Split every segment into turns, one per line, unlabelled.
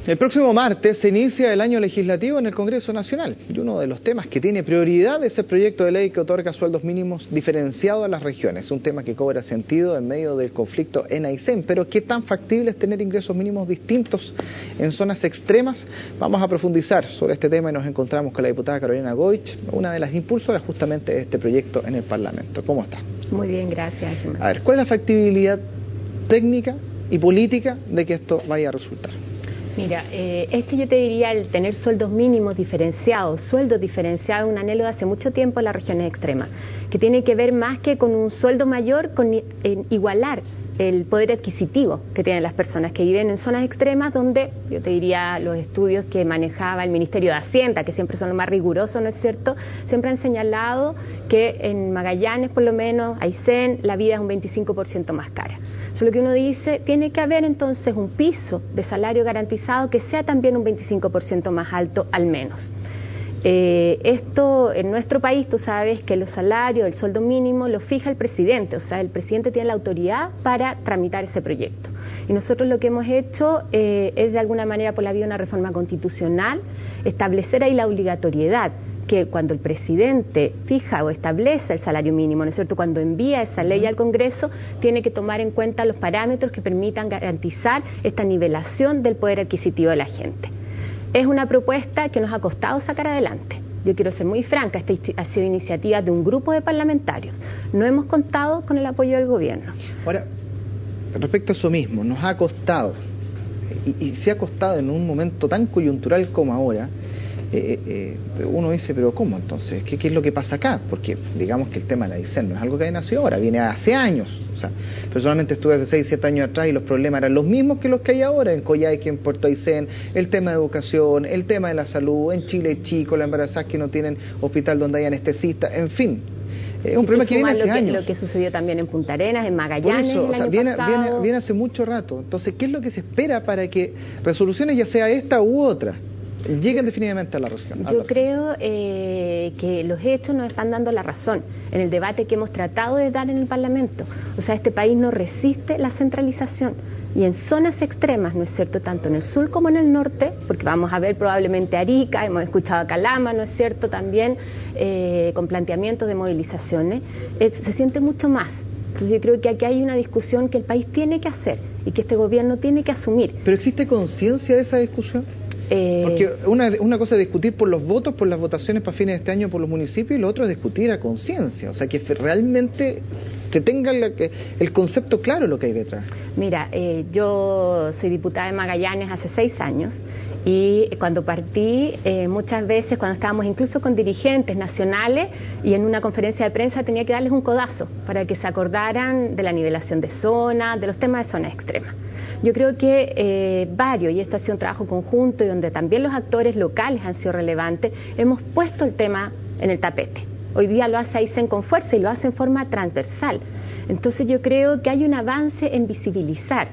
El próximo martes se inicia el año legislativo en el Congreso Nacional y uno de los temas que tiene prioridad es el proyecto de ley que otorga sueldos mínimos diferenciados a las regiones, un tema que cobra sentido en medio del conflicto en Aysén, pero ¿qué tan factible es tener ingresos mínimos distintos en zonas extremas? Vamos a profundizar sobre este tema y nos encontramos con la diputada Carolina Goich, una de las impulsoras justamente de este proyecto en el Parlamento. ¿Cómo está?
Muy bien, gracias.
A ver, ¿cuál es la factibilidad técnica y política de que esto vaya a resultar?
Mira, yo te diría, el tener sueldos mínimos diferenciados, es un anhelo de hace mucho tiempo en las regiones extremas, que tiene que ver más que con un sueldo mayor, con igualar el poder adquisitivo que tienen las personas que viven en zonas extremas donde, yo te diría, los estudios que manejaba el Ministerio de Hacienda, que siempre son los más rigurosos, ¿no es cierto?, siempre han señalado que en Magallanes, por lo menos, Aysén, la vida es un 25% más cara. Eso es lo que uno dice, tiene que haber entonces un piso de salario garantizado que sea también un 25% más alto al menos. Esto en nuestro país, tú sabes que los salarios, el sueldo mínimo lo fija el presidente, o sea, el presidente tiene la autoridad para tramitar ese proyecto. Y nosotros lo que hemos hecho es de alguna manera por la vía de una reforma constitucional, establecer ahí la obligatoriedad que cuando el presidente fija o establece el salario mínimo, ¿no es cierto?, cuando envía esa ley al Congreso, tiene que tomar en cuenta los parámetros que permitan garantizar esta nivelación del poder adquisitivo de la gente. Es una propuesta que nos ha costado sacar adelante. Yo quiero ser muy franca, esta ha sido iniciativa de un grupo de parlamentarios. No hemos contado con el apoyo del gobierno.
Ahora, respecto a eso mismo, nos ha costado, y se ha costado en un momento tan coyuntural como ahora, uno dice, pero ¿cómo entonces? ¿Qué es lo que pasa acá? Porque digamos que el tema de la Aysén no es algo que haya nacido ahora, viene hace años. O sea, personalmente estuve hace 6, 7 años atrás y los problemas eran los mismos que los que hay ahora en Coyhaique, en Puerto Aysén, el tema de educación, el tema de la salud, en Chile Chico, las embarazadas que no tienen hospital donde hay anestesistas, en fin. Es un problema que viene hace años.
Lo que sucedió también en Punta Arenas, en Magallanes,
eso,
el año pasado.
Viene hace mucho rato. Entonces, ¿qué es lo que se espera para que resoluciones, ya sea esta u otra, lleguen definitivamente a la región?
Yo creo que los hechos nos están dando la razón en el debate que hemos tratado de dar en el Parlamento. O sea, este país no resiste la centralización. Y en zonas extremas, ¿no es cierto?, tanto en el sur como en el norte, porque vamos a ver probablemente Arica, hemos escuchado a Calama, ¿no es cierto?, también con planteamientos de movilizaciones, se siente mucho más. Entonces yo creo que aquí hay una discusión que el país tiene que hacer y que este gobierno tiene que asumir.
¿Pero existe conciencia de esa discusión? Porque una cosa es discutir por los votos, por las votaciones para fines de este año por los municipios, y lo otro es discutir a conciencia, o sea, que realmente te tenga el concepto claro de lo que hay detrás.
Mira, yo soy diputada de Magallanes hace 6 años y cuando partí, muchas veces cuando estábamos incluso con dirigentes nacionales y en una conferencia de prensa tenía que darles un codazo para que se acordaran de la nivelación de zonas, de los temas de zonas extremas. Yo creo que y esto ha sido un trabajo conjunto y donde también los actores locales han sido relevantes, hemos puesto el tema en el tapete. Hoy día lo hace Aysén con fuerza y lo hace en forma transversal. Entonces yo creo que hay un avance en visibilizar,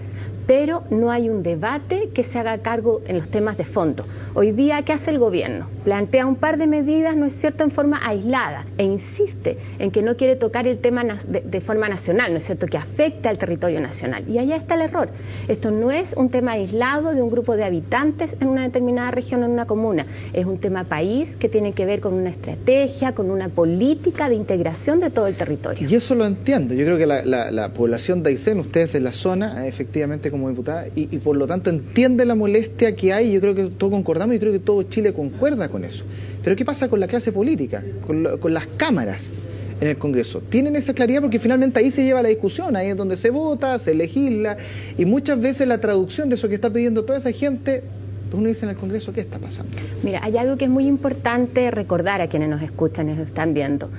pero no hay un debate que se haga cargo en los temas de fondo. Hoy día, ¿qué hace el gobierno? Plantea un par de medidas, ¿no es cierto?, en forma aislada e insiste en que no quiere tocar el tema de forma nacional, ¿no es cierto?, que afecta al territorio nacional. Y allá está el error. Esto no es un tema aislado de un grupo de habitantes en una determinada región o en una comuna. Es un tema país que tiene que ver con una estrategia, con una política de integración de todo el territorio.
Y eso lo entiendo. Yo creo que la población de Aysén, ustedes de la zona, efectivamente como diputada, y por lo tanto entiende la molestia que hay. Yo creo que todos concordamos y creo que todo Chile concuerda con eso. Pero ¿qué pasa con la clase política, con las cámaras en el Congreso? ¿Tienen esa claridad? Porque finalmente ahí se lleva la discusión, ahí es donde se vota, se legisla, y muchas veces la traducción de eso que está pidiendo toda esa gente, uno dice en el Congreso, ¿qué está pasando?
Mira, hay algo que es muy importante recordar a quienes nos escuchan y nos están viendo.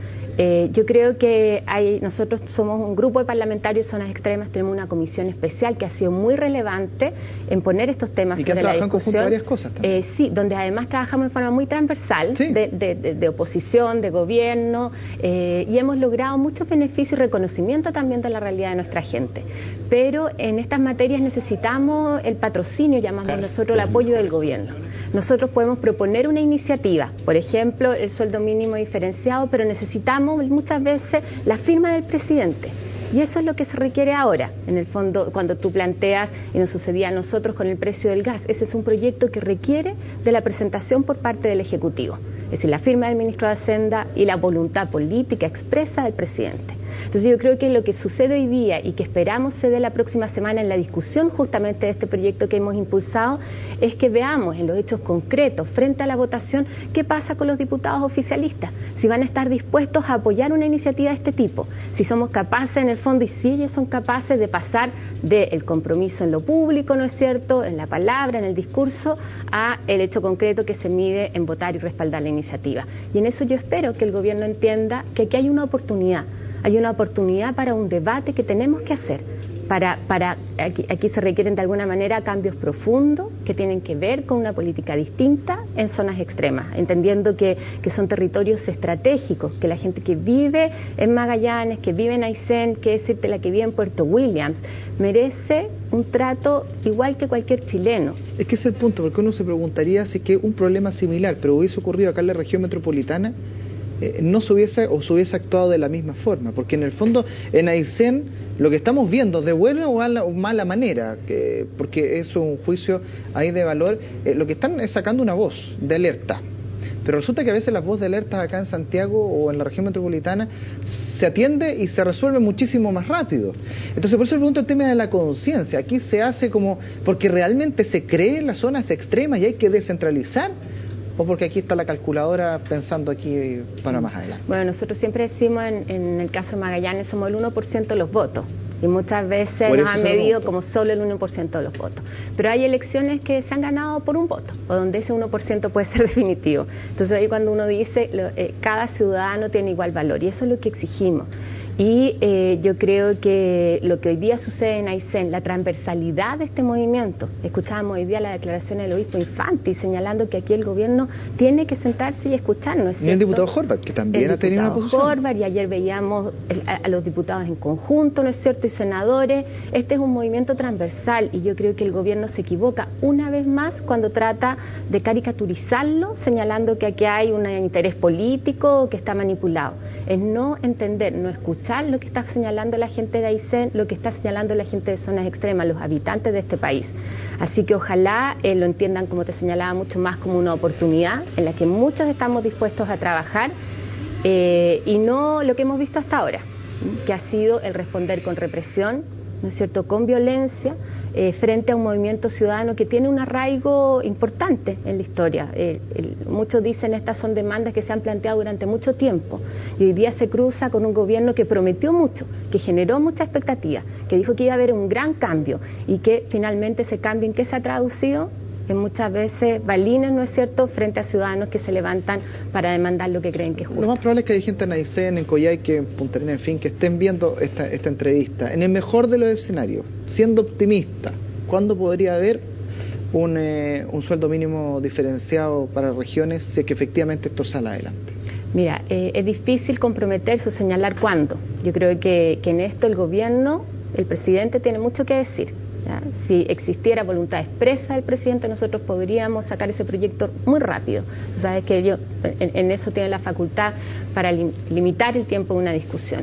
Yo creo que nosotros somos un grupo de parlamentarios de zonas extremas, tenemos una comisión especial que ha sido muy relevante en poner estos temas sobre la discusión. Y que han trabajado en conjunto varias cosas también. Sí, donde además trabajamos en forma muy transversal, ¿sí?, de oposición, de gobierno, y hemos logrado muchos beneficios y reconocimiento también de la realidad de nuestra gente. Pero en estas materias necesitamos el patrocinio, llamamos nosotros, el apoyo del gobierno. Nosotros podemos proponer una iniciativa, por ejemplo, el sueldo mínimo diferenciado, pero necesitamos muchas veces la firma del presidente. Y eso es lo que se requiere ahora, en el fondo, cuando tú planteas, y nos sucedía a nosotros con el precio del gas. Ese es un proyecto que requiere de la presentación por parte del Ejecutivo, es decir, la firma del ministro de Hacienda y la voluntad política expresa del presidente. Entonces yo creo que lo que sucede hoy día y que esperamos se dé la próxima semana en la discusión justamente de este proyecto que hemos impulsado es que veamos en los hechos concretos frente a la votación qué pasa con los diputados oficialistas, si van a estar dispuestos a apoyar una iniciativa de este tipo, si somos capaces en el fondo y si ellos son capaces de pasar del compromiso en lo público, ¿no es cierto?, en la palabra, en el discurso, a el hecho concreto que se mide en votar y respaldar la iniciativa. Y en eso yo espero que el gobierno entienda que aquí hay una oportunidad. Hay una oportunidad para un debate que tenemos que hacer. Aquí se requieren de alguna manera cambios profundos que tienen que ver con una política distinta en zonas extremas, entendiendo que son territorios estratégicos, que la gente que vive en Magallanes, que vive en Aysén, que es la que vive en Puerto Williams, merece un trato igual que cualquier chileno.
Es que ese es el punto, porque uno se preguntaría si es que un problema similar, pero hubiese ocurrido acá en la región metropolitana, no se hubiese actuado de la misma forma, porque en el fondo en Aysén lo que estamos viendo de buena o mala manera, porque es un juicio ahí de valor, lo que están es sacando una voz de alerta, pero resulta que a veces las voces de alerta acá en Santiago o en la región metropolitana se atiende y se resuelve muchísimo más rápido. Entonces por eso le pregunto el tema de la conciencia. Aquí se hace como porque realmente se cree en las zonas extremas y hay que descentralizar, o porque aquí está la calculadora pensando aquí para más adelante.
Bueno, nosotros siempre decimos en el caso de Magallanes somos el 1% de los votos y muchas veces nos han medido como solo el 1% de los votos. Pero hay elecciones que se han ganado por un voto, o donde ese 1% puede ser definitivo. Entonces ahí cuando uno dice cada ciudadano tiene igual valor y eso es lo que exigimos. Y yo creo que lo que hoy día sucede en Aysén, la transversalidad de este movimiento, escuchábamos hoy día la declaración del obispo Infanti señalando que aquí el gobierno tiene que sentarse y escuchar, ¿no es cierto?
Y el diputado Horvath, que también ha tenido una posición.
Horvath, y ayer veíamos a los diputados en conjunto, ¿no es cierto?, y senadores. Este es un movimiento transversal y yo creo que el gobierno se equivoca una vez más cuando trata de caricaturizarlo, señalando que aquí hay un interés político que está manipulado. Es no entender, no escuchar lo que está señalando la gente de Aysén, lo que está señalando la gente de zonas extremas, los habitantes de este país. Así que ojalá lo entiendan, como te señalaba, mucho más como una oportunidad en la que muchos estamos dispuestos a trabajar y no lo que hemos visto hasta ahora, que ha sido el responder con represión, ¿no es cierto?, con violencia, frente a un movimiento ciudadano que tiene un arraigo importante en la historia. Muchos dicen estas son demandas que se han planteado durante mucho tiempo y hoy día se cruza con un gobierno que prometió mucho, que generó mucha expectativa, que dijo que iba a haber un gran cambio y que finalmente ese cambio ¿en qué se ha traducido? En muchas veces balines, ¿no es cierto?, frente a ciudadanos que se levantan para demandar lo que creen que es justo.
Lo más probable es que hay gente en Aysén, en Coyhaique, en Punta Arenas, en fin, que estén viendo esta entrevista. En el mejor de los escenarios, siendo optimista, ¿cuándo podría haber un sueldo mínimo diferenciado para regiones si es que efectivamente esto sale adelante?
Mira, es difícil comprometerse o señalar cuándo. Yo creo que en esto el gobierno, el presidente tiene mucho que decir. ¿Ya? Si existiera voluntad expresa del presidente, nosotros podríamos sacar ese proyecto muy rápido. Tú sabes que ellos en eso tienen la facultad para limitar el tiempo de una discusión.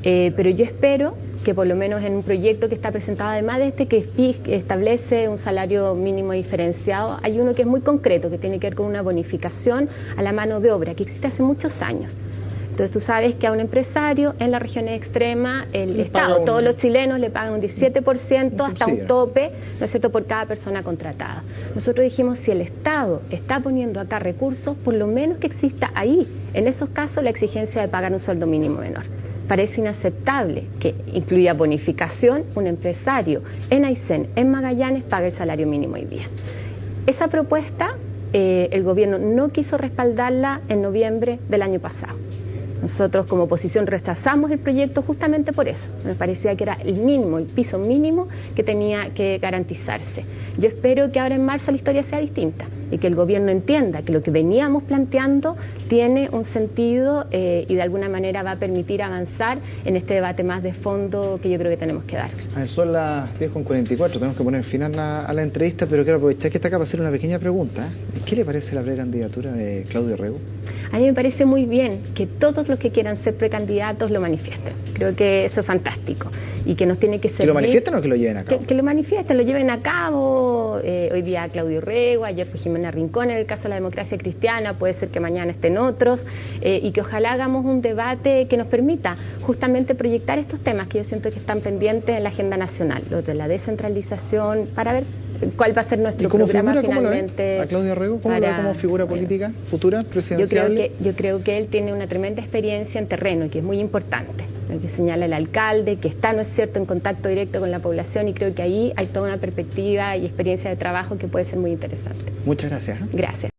Pero yo espero que por lo menos en un proyecto que está presentado, además de este que establece un salario mínimo diferenciado, hay uno que es muy concreto, que tiene que ver con una bonificación a la mano de obra, que existe hace muchos años. Entonces tú sabes que a un empresario en las regiones extremas, el Estado, todos los chilenos le pagan un 17% hasta un tope, ¿no es cierto?, por cada persona contratada. Nosotros dijimos, si el Estado está poniendo acá recursos, por lo menos que exista ahí, en esos casos, la exigencia de pagar un sueldo mínimo menor. Parece inaceptable que incluya bonificación un empresario en Aysén, en Magallanes, pague el salario mínimo hoy día. Esa propuesta, el gobierno no quiso respaldarla en noviembre del año pasado. Nosotros como oposición rechazamos el proyecto justamente por eso. Me parecía que era el mínimo, el piso mínimo que tenía que garantizarse. Yo espero que ahora en marzo la historia sea distinta. y que el gobierno entienda que lo que veníamos planteando tiene un sentido y de alguna manera va a permitir avanzar en este debate más de fondo que yo creo que tenemos que dar.
A ver, son las 10:44, tenemos que poner final a la entrevista, pero quiero aprovechar que está acá para hacer una pequeña pregunta. ¿Qué le parece la precandidatura de Claudio Rego?
A mí me parece muy bien que todos los que quieran ser precandidatos lo manifiesten. Creo que eso es fantástico y que nos tiene que servir.
¿Que lo manifiesten o que lo lleven a cabo?
Que lo manifiesten, lo lleven a cabo. Hoy día Claudio Rego, ayer fue Jimena Rincón en el caso de la democracia cristiana, puede ser que mañana estén otros, y que ojalá hagamos un debate que nos permita justamente proyectar estos temas que yo siento que están pendientes en la agenda nacional, los de la descentralización, para ver cuál va a ser nuestro programa
figura,
finalmente.
¿A Claudio Rego cómo lo ve como figura política futura, presidencial?
Yo creo que él tiene una tremenda experiencia en terreno y que es muy importante. Lo que señala el alcalde, que está, ¿no es cierto?, en contacto directo con la población, y creo que ahí hay toda una perspectiva y experiencia de trabajo que puede ser muy interesante.
Muchas gracias.
Gracias.